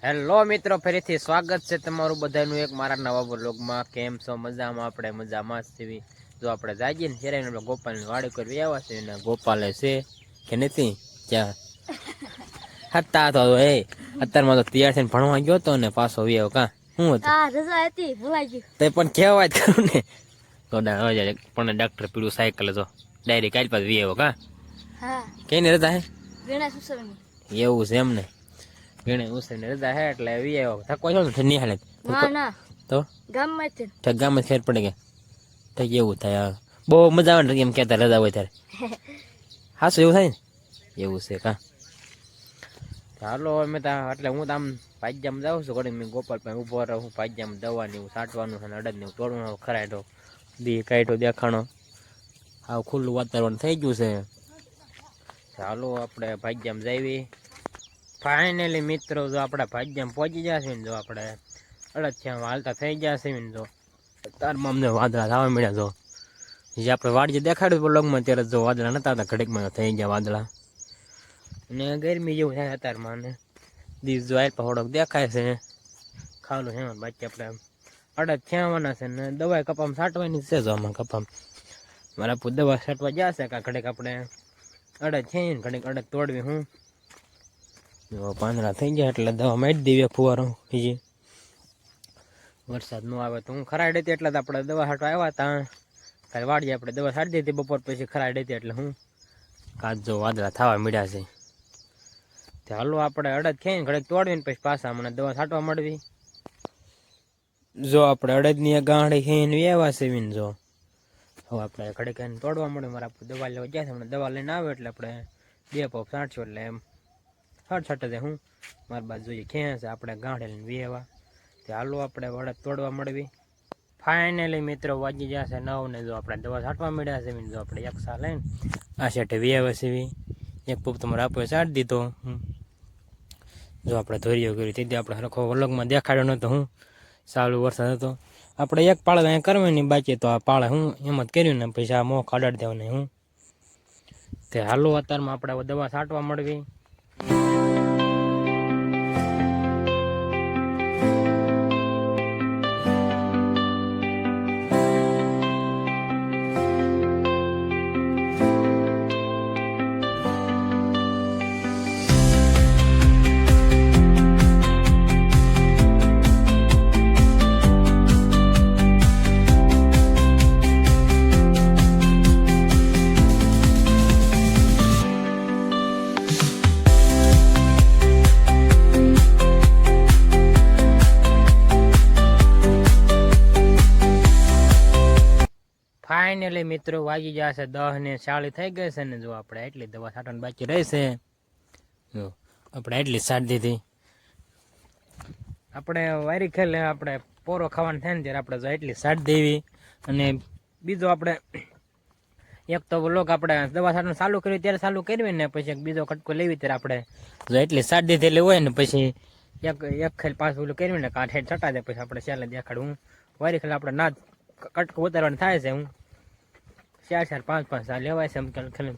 Hello મિત્રો, ફરીથી સ્વાગત છે તમારું બધાનું એક મારા નવા વ્લોગમાં. કેમ છો? મજામાં? આપણે મજામાં જ છીએ. જો આપણે જાગીએ ને ત્યારે આપણે ગોપાલની વાડી કરવી આવ્યા છે ને ગોપાલે છે કે નથી ક્યાં હતા તો એ અત્યારમાં તો તૈયાર થઈને ભણવા ગયો તો ને પાછો આવ્યો. કા શું હતું? રજા હતી, ભૂલાઈ ગયું. તે પણ કહેવાય કરું ને તો પણ ડાક્ટર પીડું સાયકલ તો ડાયરેક્ટ કાલ પાસ આવ્યો. કા હા, કઈ રજા હે વેણા સુસવણી એવું છે એમ ને. ગણે ઉસને રજા હે એટલે આવી આવ્યો. થકો છો ને નહીં હાલે ના તો ગામમાં જ ગામમાં ફેર પડે કે તો એવું થાય. બહુ મજા આવે ને એમ કહેતા રજા હોય ત્યારે. હા શું એવું થાય ને એવું છે. કા હાલો અમે ત્યાં એટલે હું તો આમ પાજ્યામાં જાઉં છું. ઘડી મેં ગોપાલ પાસે ઊભો રહું. હું પાજ્યામાં દવાની હું સાટવાનું છે ને અડદ ને તોડવાનું ખરાડો દી કાઢો દેખાણો આવું ખુલ્લું વાતાવરણ થઈ ગયું છે. ચાલો આપણે ભાગ્યામાં જઈએ. ફાઇનલી મિત્રો જો આપણે ભાગ્યામાં પહોંચી જશે ને જો આપણે અડદિયામાં હાલતા થઈ જશે ને જો તારમાં અમને વાદળા થવા મળ્યા. જો જે આપણે વાડીએ દેખાડ્યું લગમાં ત્યારે જો વાદળા નતા હતા ઘડીકમાં થઈ ગયા વાદળા ને ગરમી જેવું થાય અત્યારમાં ને દીસ જો આલ થોડોક દેખાય છે ખાવાનું છે. બાકી આપણે અડદ થયાવાના છે ને દવાઈ કપામાં છાંટવાની છે. જો આમાં કપામાં મારા દવા છાંટવા જશે કાં ઘડીક આપણે અડદ છે ને ઘડીક અડદ તોડવી. હું પાંદડા થઈ ગયા એટલે દવા મારી દેવી ફુવારો. બીજી વરસાદ ન આવે તો હું ખરાડી હતી એટલે આપણે દવા છાંટવા આવ્યા હતા. કાલે વાડીએ આપણે દવા છાંટી દીધી બપોર પછી ખરાડી હતી એટલે હું કાચ જો વાદળા થવા મળ્યા છે. હાલો આપણે અડદ ખાઈને ઘડીક તોડવીને પછી પાછા મને દવા છાંટવા મળવી. જો આપણે અડદની ગાંઠી ખાઈને વ્યવા સેવીને જો હવે આપણે ઘડીક એને તોડવા મળે. મારા દવા લેવા ગયા છે દવા લઈને આવે એટલે આપણે 2 પોપ છાંટશું એટલે એમ છાંટે છે. હું મારી બાદ જોઈએ ક્યાં છે આપણે ગાંઠે લઈને વ્યવા. હાલો આપણે અડદ તોડવા મળવી. ફાઇનલી મિત્રો વાગી જશે 9 ને જો આપણે દવા છાંટવા મળ્યા છે. જો આપણે એક સા લઈને આ સેટે વ્યવા સેવી એક પોપ તમારે આપે છાંટી દીધો. જો આપણે ધોરીઓ કરી તેથી આપણે હરખો વલગમાં દેખાડ્યો નતો. હું ચાલુ વરસાદ હતો આપણે એક પાળે અહીંયા કરવાની બાકી તો આ પાળે હું એમ જ કર્યું ને પછી આ મોં કાઢાડી દેવાની. હું તે હાલો અત્યારમાં આપણે દવા છાંટવા મળવી. ફાઇનલી મિત્રો વાગી જશે 10 ને 40 થઈ ગઈ છે ને જો આપણે એટલી દવા છાંટવાની બાકી રહેશે. જો આપણે એટલી છાંટી દીધી. આપણે વારી ખેલે આપણે પોરો ખાવાનું થાય ને ત્યારે આપણે જો એટલી છાંટી દેવી. અને બીજો આપણે એક તો લોક આપણે દવા છાંટવાનું ચાલુ કર્યું ત્યારે ચાલુ કરવી ને પછી એક બીજો કટકો લેવી ત્યારે આપણે જો એટલી છાંટી દીધેલી હોય ને પછી એક ખેલ પાછું ઓલું કરવી ને કાંઠે છટા દે પછી આપણે ચાલે દેખાડું. વારી ખેલે આપણે ના કટકો ઉતારવાનું થાય છે. હું 4 5 5 લેવાય છે. એમ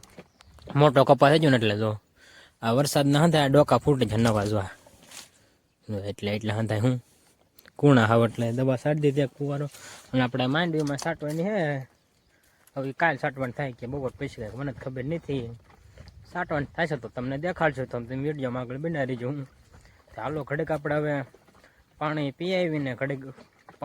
મોટો કપા થઈ ગયો ને એટલે જો આ વરસાદના હતા આ ડોકા ફૂટે છે નવા જોવા એટલે હતા. હું કુણા હાવ એટલે દવા છાંટી દીધી એક ફુવારો. અને આપણે માંડવીમાં છાંટવાની હે. હવે કાલ છાંટવાનું થાય કે બપોર પછી મને ખબર નથી. છાંટવાનું થાય છે તો તમને દેખાડશો તો તમે વિડીયોમાં આગળ બનાવી રહીજો. હું હાલો ઘડીક આપણે હવે પાણી પી આવીને ઘડીક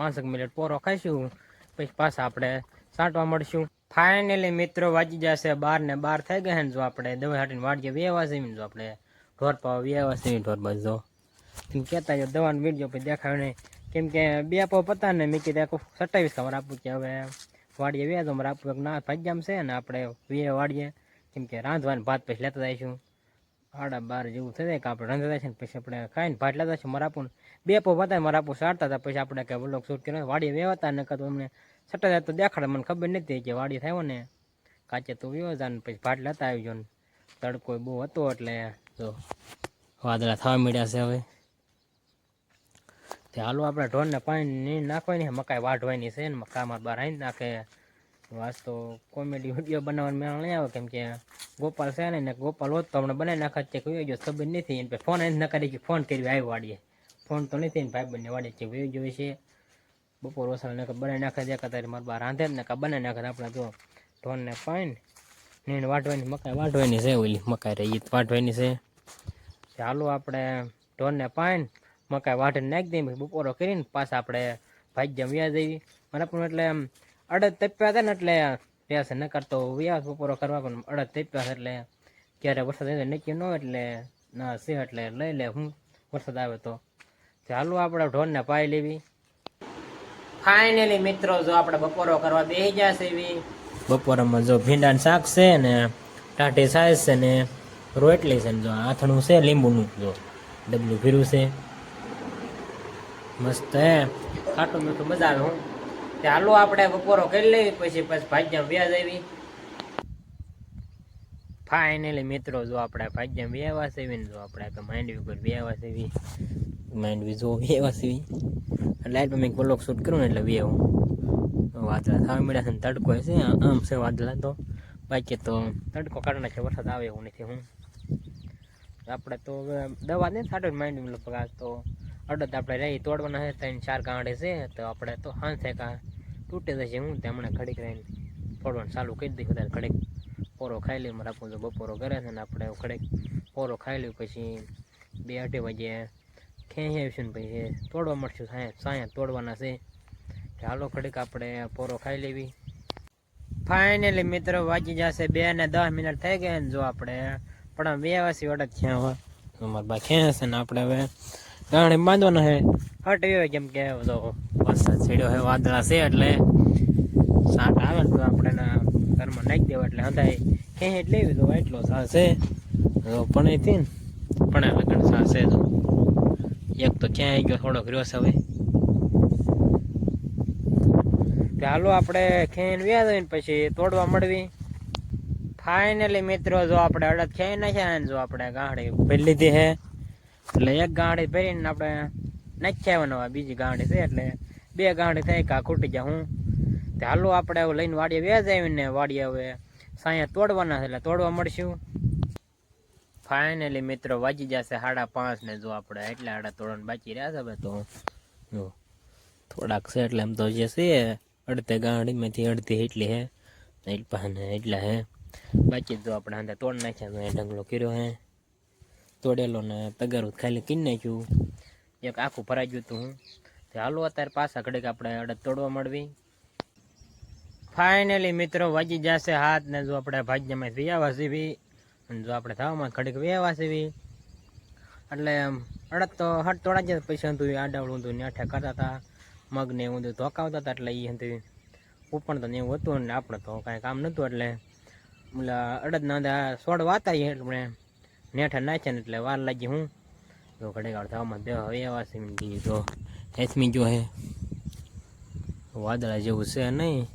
5 મિનિટ પોરો ખાઈશું પછી પાછા આપણે છાંટવા મળશું. ફાઇનલી મિત્રો વાગી જશે 12 ને 12 થઈ ગયા ને જો આપણે દવા છાંટીને વાડીએ વ્યવા છે. જો આપણે ઢોર પાવા વ્યવા છે. ઢોર બાજુ જો તમે કહેતા જો દવાનો વિડીયો પછી દેખાડ્યો નહીં કેમ કે 2 પાવ પતા ને મેં કીધું 27 ખબર આપું કે હવે વાડીએ વ્યા તો મારે આપવું એક ના ભાગ્યામાં છે ને આપણે વ્યા વાડીએ કેમ કે રાંધવાને ભાત પછી લેતા જઈશું. 12:30 જેવું થઈ જાય કે આપણે રાંધતા જાય છે ને પછી આપણે ખાઈને ભાત લેતા જઈશું. મારે આપું 2 પાવ પતા મારે આપું સારતા હતા પછી આપણે કે વ્લોગ શૂટ કર્યો વાડીએ વ્યવતા ને કાં તો અમને છટા જાય તો દેખાડે. મને ખબર નથી કે વાડી થયો ને કાચે તો વ્યવ જાય ને પછી ભાત લેતા આવી ગયો ને તડકો બહુ હતો એટલે જો વાદળા થવા મળ્યા છે. હવે તે હાલો આપણે ઢોરને પાણી નાખવાની મકાઈ વાઢવાની છે ને મકાઈમાં બહાર આવીને નાખે. વાસ તો કોમેડી વિડીયો બનાવવાનું મેળ નહીં આવે કેમ કે ગોપાલ છે ને ગોપાલ હોત તો હમણાં બનાવી નાખત કે કોઈ ગયો ખબર નથી. એને ફોન ન કરી કે ફોન કર્યો આવ્યો વાડીએ ફોન તો નથી ને ભાઈ બંને વાડે છે વહી જોઈએ છે બપોર વસાળ ને બનાવી નાખે દેખા તારી મારા બા રાંધે ને કા બનાવી નાખે આપણે જો ઢોરને પાઈને નીણ વાટવાની મકાઈ વાટવાની છે ઓલી મકાઈ રહી વાટવાની છે ચાલો આપણે ઢોરને પાઈને મકાઈ વાટીને નાખી દઈએ પછી બપોરો કરીને પાછા આપણે ભાઈ વ્યા જઈએ મને પણ એટલે અડદ તપ્યા હતા ને એટલે પ્યાસ ન કરતો વ્યાસ બપોરો કરવા પણ અડદ તપ્યા એટલે ક્યારે વરસાદ આવે નક્કી ન હોય એટલે ના છે એટલે લઈ લે હું વરસાદ આવે તો ચાલો આપણે ઢોરને પાઈ લેવી ફાઇનલી મિત્રો જો આપણે બપોરો કરવા બેસી જશે એવી બપોરામાં જો ભીંડાનું શાક છે ને ટાઢી સાઈઝ છે ને રોટલી છે ને જો આથણું છે લીંબુનું જો ડબલું ભીરું છે મસ્ત હે ખાટું મીઠું મજા આવે હું ચાલો આપણે બપોરો કરી લેવી પછી ભાજ્યા વ્યાજ આવી ફાઇનલી મિત્રો જો આપણે ભાજ્યા વ્યાવા સેવી ને જો આપણે તો માંડવી ઉપર વ્યાવા સેવી માંડવી જો વ્યાવા સેવી લાઈટ મેં બ્લોક શૂટ કરું ને એટલે વ્યાવું વાદળા થવા મળ્યા છે ને તડકો છે આમ છે વાદળા તો બાકી તો તડકો કાઢવાના છે વરસાદ આવે એવું નથી હું આપણે તો દવા ને સાટો માંડવી લગભગ આ તો અડદ આપણે રહી તોડવાના છે 3-4 ગાંઠે છે તો આપણે તો હાંસે કા તૂટી જશે હું તે હમણાં ઘડીક રહીને તોડવાનું ચાલુ કરી દઈએ વધારે ઘડીક પોરો ખાઈ લઈએ મારે આપણું જો બપોરો કરે છે ને આપણે ઘડીક પોરો ખાઈ લઈએ પછી 2-2:30 વાગે ખેંચી આવીશું ને પછી તોડવા મળશું સાયા તોડવાના છે ચાલો ઘડીક આપણે પોરો ખાઈ લેવી ફાઇનલી મિત્રો વાગી જશે 2 ને 10 મિનિટ થઈ ગયા ને જો આપણે પણ 2 વાસી અડદ થયા હોય અમારા બા ખેંચે ને આપણે હવે ગાણી બાંધવાના છે હટવી હોય કેમ કે વરસાદ છેડ્યો હોય વાદળા છે એટલે સાટ આવે ને તો આપણે ઘરમાં નાખી દેવા એટલે હંધાઈ ખેંચ લેવી તો એટલો સાસ છે પણ એથી ને પણ લગન સાસ છે તો એક તો ક્યાંય ગયો થોડોક રહ્યો છે હવે ચાલો આપણે ખેંચ વ્યાજ ને પછી તોડવા મળવી ફાઇનલી મિત્રો જો આપણે અડદ ખેંચી નાખ્યા ને જો આપણે ગાંઠી ભરી લીધી છે એટલે એક ગાંઠી ભરીને આપણે નાખી આવવાનો બીજી ગાંઠી છે એટલે 2 ગાંઠી થઈ કા ખૂટી જાય હું હાલો આપણે લઈને વાડીએ વ્યાજ આવીને વાડીએ હવે સાયા તોડવાના છે એટલે તોડવા મળશું ફાઇનલી મિત્રો વાગી જશે 5:30 ને જો આપણે એટલા આડા તોડવાનું બાકી રહ્યા છે હવે તો જો થોડાક છે એટલે એમ તો જે છે અડધે ગાંઠીમાંથી અડધી એટલી હે એટલા હે બાકી જો આપણે અંદર તોડ નાખ્યા ઢગલો કર્યો હે તોડેલો ને તગારું ખાલી કરી નાખ્યું એક આખું ભરાઈ ગયું હતું હું હાલો અત્યારે પાછા ઘડીક આપણે અડદ તોડવા મળવી ફાઇનલી મિત્રો વાગી જશે 7 ને જો આપણે ભાગ્યમાં વ્યાવા સીવી અને જો આપણે થવામાં ઘડીક વ્યાવા સીવી એટલે અડદ તો હટ તોડા જાય પૈસા હતું આડાવડું હતું નેઠા કરતા હતા મગ ને એવું બધું ધોકાવતા હતા એટલે એ હતું ઉપર તો ને એવું હતું ને આપણે તો કાંઈ કામ નહોતું એટલે ઓલા અડદના અંદર છોડવા હતા એટલે નેઠા નાખ્યા ને એટલે વાર લાગી હું જો ઘડીક થવામાં વ્યાવા સીવી તો હેસમી જો હે વાદળા જેવું છે નહીં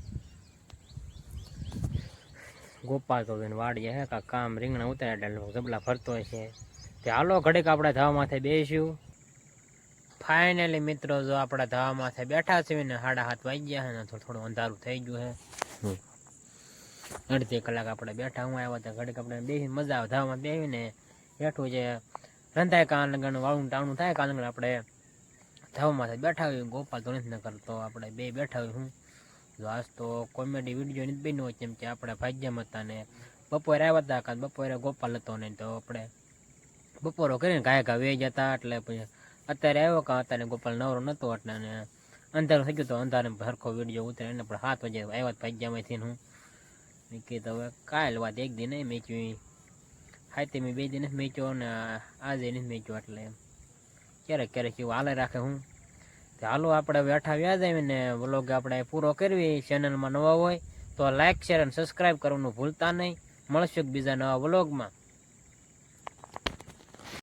ગોપાલ તો વાડીએ હે કામ રીંગણા ઉતાર્યા જબલા ફરતો હોય છે તે હાલો ઘડીક આપણે ધાવા માથે બેસીશું ફાઇનલી મિત્રો જો આપણે ધાવા માથે બેઠા છીએ ને 7:30 વાગ્યા છે ને થોડું અંધારું થઈ ગયું છે અડધી કલાક આપણે બેઠા હું આવ્યા હતા ઘડીક આપણે બેસી મજા આવે ધાવામાં બેસીને બેઠું છે રંધાય કાન લગન વાળું ટાણું થાય કાન લગન આપણે ધાવા માથે બેઠા હોય ગોપાલ તો નથી ન કરતો આપણે 2 બેઠા હોય હું આજ તો કોમેડી વિડીયો નથી બન્યો હોય કેમ કે આપણે ભાગ્યમાં હતા ને બપોરે આવ્યા હતા કાં બપોરે ગોપાલ હતો ને તો આપણે બપોરો કરીને ઘા વે જતા એટલે પછી અત્યારે આવ્યો કાં અત્યારે ગોપાલ નવરો નહોતો એટલે ને અંધારું થઈ ગયું તો અંધારે સરખો વિડીયો ઉતરે એને પણ 7 વાગે આવ્યા ભાગ્યમાંથી હું મેં કીધું હવે કાલ વાત એક દી નહીં મેચ્યું હાથે મેં 2 દિન નથી મેચ્યો ને આજે નથી મેચ્યો એટલે ક્યારેક એવું હાલે રાખે હું હાલો આપણે બેઠા વ્યાજ આવીને વ્લોગ આપણે પૂરો કરવી ચેનલમાં નવા હોય તો લાઈક શેર અને સબસ્ક્રાઈબ કરવાનું ભૂલતા નહીં મળશું બીજા નવા વ્લોગમાં